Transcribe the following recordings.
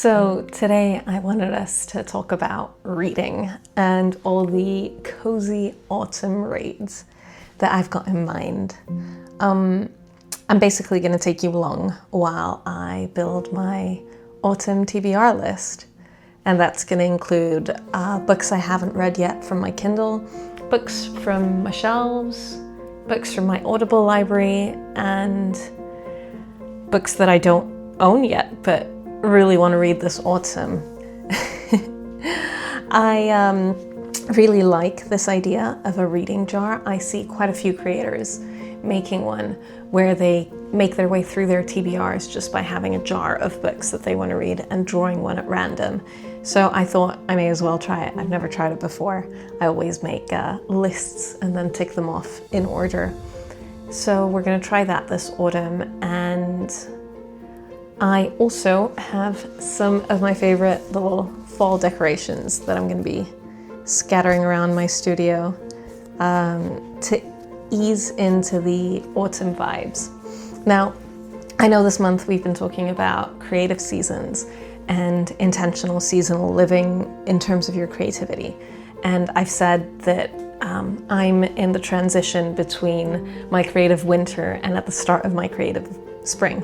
So today I wanted us to talk about reading and all the cozy autumn reads that I've got in mind. I'm basically going to take you along while I build my Autumn TBR list. And that's going to include books I haven't read yet from my Kindle, books from my shelves, books from my Audible library, and books that I don't own yet but really want to read this autumn. I really like this idea of a reading jar. I see quite a few creators making one where they make their way through their TBRs just by having a jar of books that they want to read and drawing one at random. So I thought I may as well try it. I've never tried it before. I always make lists and then tick them off in order. So we're going to try that this autumn, and I also have some of my favorite little fall decorations that I'm going to be scattering around my studio to ease into the autumn vibes. Now, I know this month we've been talking about creative seasons and intentional seasonal living in terms of your creativity. And I've said that I'm in the transition between my creative winter and at the start of my creative spring.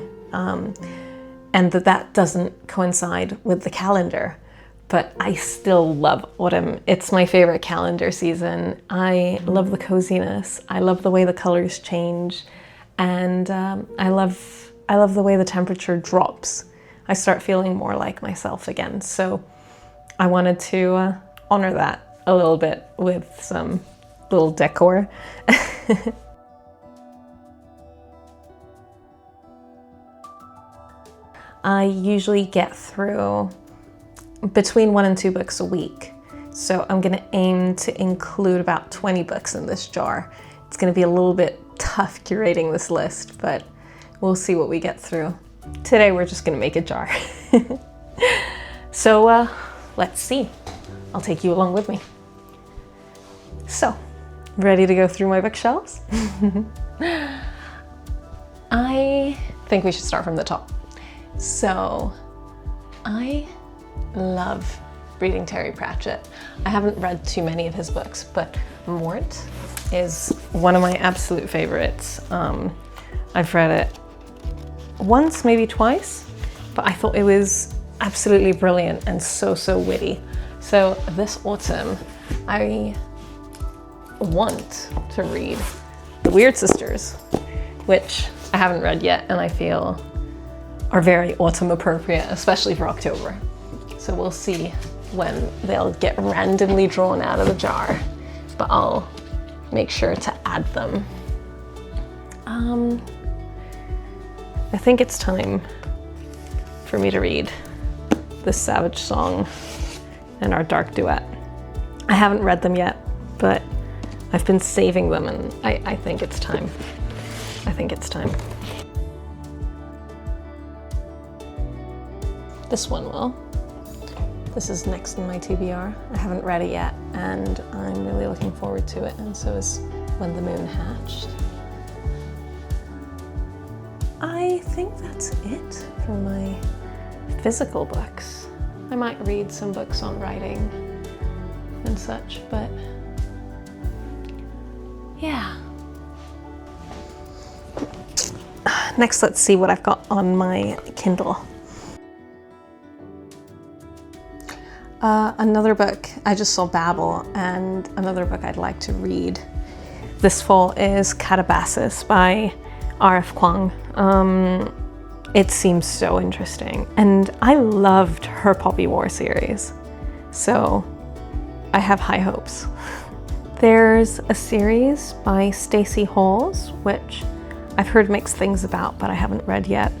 And that doesn't coincide with the calendar, but I still love autumn. It's my favorite calendar season. I love the coziness. I love the way the colors change, and I love the way the temperature drops. I start feeling more like myself again. So I wanted to honor that a little bit with some little decor. I usually get through between 1 and 2 books a week. So I'm gonna aim to include about 20 books in this jar. It's gonna be a little bit tough curating this list, but we'll see what we get through. Today we're just gonna make a jar. So let's see. I'll take you along with me. So, ready to go through my bookshelves? I think we should start from the top. So, I love reading Terry Pratchett. I haven't read too many of his books, but Mort is one of my absolute favorites. I've read it once, maybe twice, but I thought it was absolutely brilliant and so witty. So this autumn, I want to read The Weird Sisters, which I haven't read yet and I feel are very autumn appropriate, especially for October. So we'll see when they'll get randomly drawn out of the jar, but I'll make sure to add them. I think it's time for me to read The Savage Song and Our Dark Duet. I haven't read them yet, but I've been saving them, and I think it's time. I think it's time. This one will. This is next in my TBR. I haven't read it yet, and I'm really looking forward to it, and so is When the Moon Hatched. I think that's it for my physical books. I might read some books on writing and such, but yeah. Next, let's see what I've got on my Kindle. Another book, I just saw Babel, and another book I'd like to read this fall is Catabasis by R.F. Kuang. It seems so interesting, and I loved her Poppy War series, so I have high hopes. There's a series by Stacey Halls, which I've heard mixed things about, but I haven't read yet,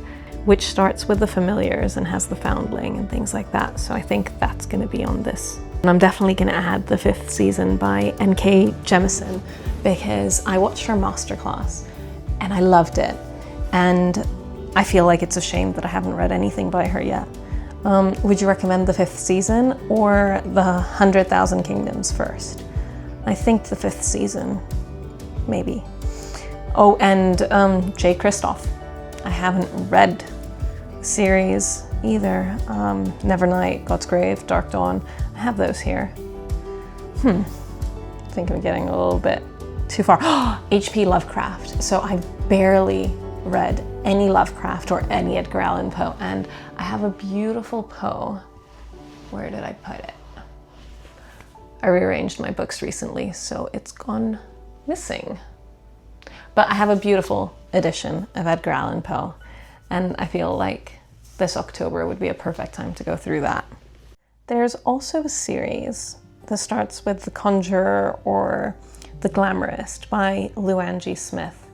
which starts with the familiars and has the foundling and things like that. So I think that's going to be on this. And I'm definitely going to add the 5th season by N.K. Jemisin, because I watched her masterclass and I loved it. And I feel like it's a shame that I haven't read anything by her yet. Would you recommend the 5th season or the 100,000 Kingdoms first? I think the 5th season, maybe. Oh, and J. Kristoff. I haven't read the series either. Nevernight, God's Grave, Dark Dawn. I have those here. I think I'm getting a little bit too far. H.P. Lovecraft. So I've barely read any Lovecraft or any Edgar Allan Poe, and I have a beautiful Poe. Where did I put it? I rearranged my books recently, so it's gone missing. But I have a beautiful edition of Edgar Allan Poe, and I feel like this October would be a perfect time to go through that. There's also a series that starts with The Conjurer or The Glamourist by Luann G. Smith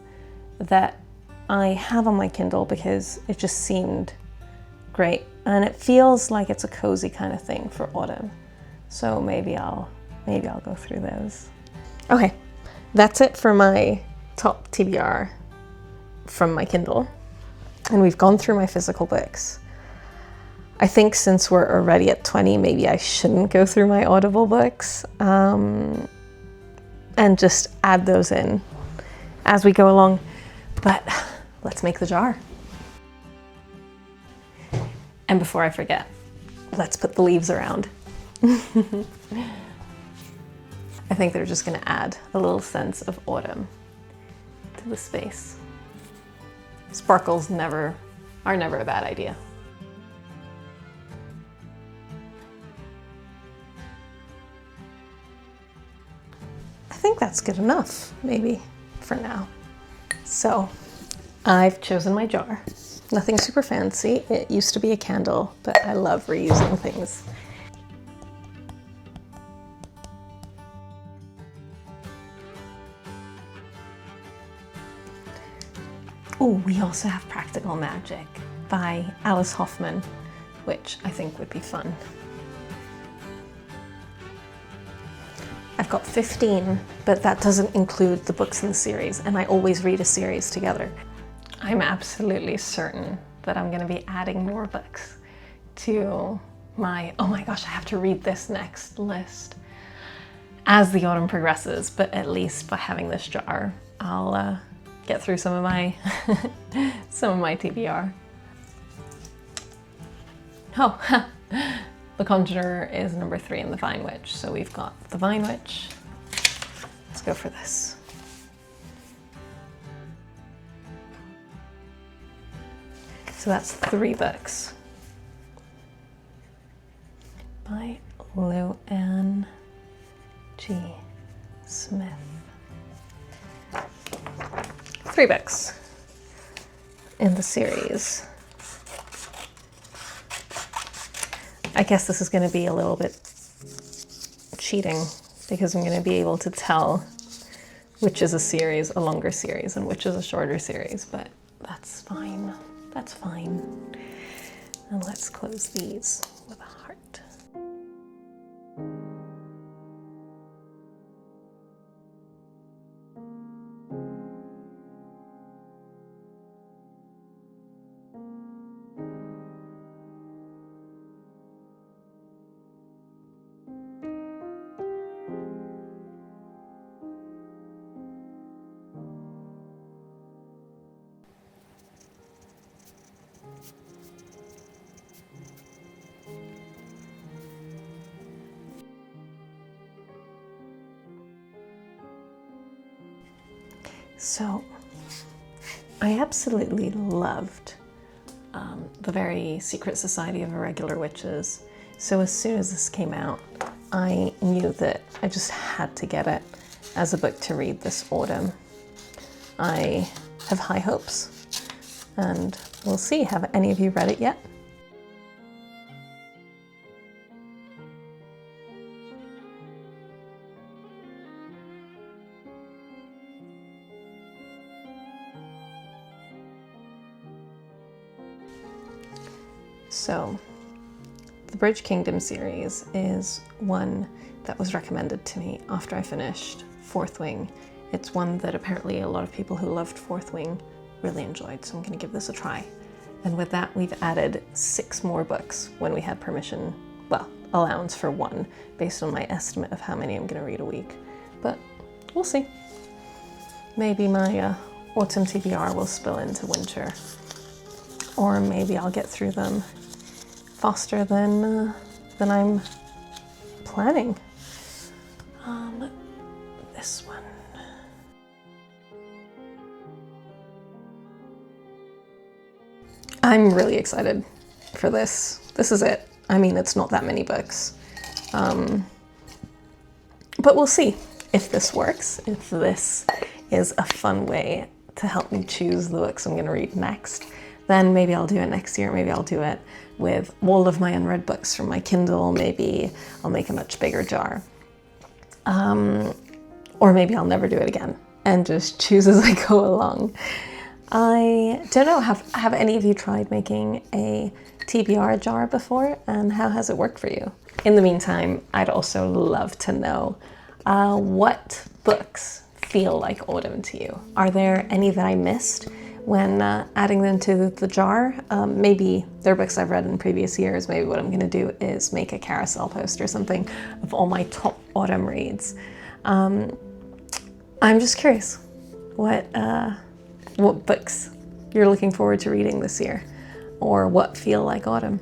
that I have on my Kindle because it just seemed great, and it feels like it's a cozy kind of thing for autumn. So maybe I'll go through those. Okay, that's it for my top TBR from my Kindle. And we've gone through my physical books. I think since we're already at 20, maybe I shouldn't go through my Audible books and just add those in as we go along. But let's make the jar. And before I forget, let's put the leaves around. I think they're just going to add a little sense of autumn to the space. Sparkles are never a bad idea. I think that's good enough, maybe, for now. So, I've chosen my jar. Nothing super fancy. It used to be a candle, but I love reusing things. Oh, we also have Practical Magic by Alice Hoffman, which I think would be fun. I've got 15, but that doesn't include the books in the series, and I always read a series together. I'm absolutely certain that I'm going to be adding more books to my, oh my gosh, I have to read this next list as the autumn progresses, but at least by having this jar, I'll get through some of my TBR. Oh, The Conjurer is number 3 in the Vine Witch. So we've got the Vine Witch. Let's go for this. So that's 3 books by Luann G. Smith. 3 books in the series. I guess this is going to be a little bit cheating because I'm going to be able to tell which is a series, a longer series, and which is a shorter series, but that's fine. That's fine. And let's close these with a heart. So I absolutely loved the very Secret Society of Irregular Witches. So as soon as this came out, I knew that I just had to get it as a book to read this autumn. I have high hopes, and we'll see. Have any of you read it yet? So, the Bridge Kingdom series is one that was recommended to me after I finished Fourth Wing. It's one that apparently a lot of people who loved Fourth Wing really enjoyed, so I'm going to give this a try. And with that, we've added 6 more books when we had permission, well, allowance for 1, based on my estimate of how many I'm going to read a week. But we'll see. Maybe my autumn TBR will spill into winter, or maybe I'll get through them faster than I'm planning. This one. I'm really excited for this. This is it. I mean, it's not that many books. But we'll see if this works, if this is a fun way to help me choose the books I'm going to read next. Then maybe I'll do it next year. Maybe I'll do it with all of my unread books from my Kindle. Maybe I'll make a much bigger jar. Or maybe I'll never do it again and just choose as I go along. I don't know, have any of you tried making a TBR jar before, and how has it worked for you? In the meantime, I'd also love to know what books feel like autumn to you. Are there any that I missed when adding them to the jar? Maybe they're books I've read in previous years. Maybe what I'm going to do is make a carousel post or something of all my top autumn reads. I'm just curious what books you're looking forward to reading this year, or what feel like autumn.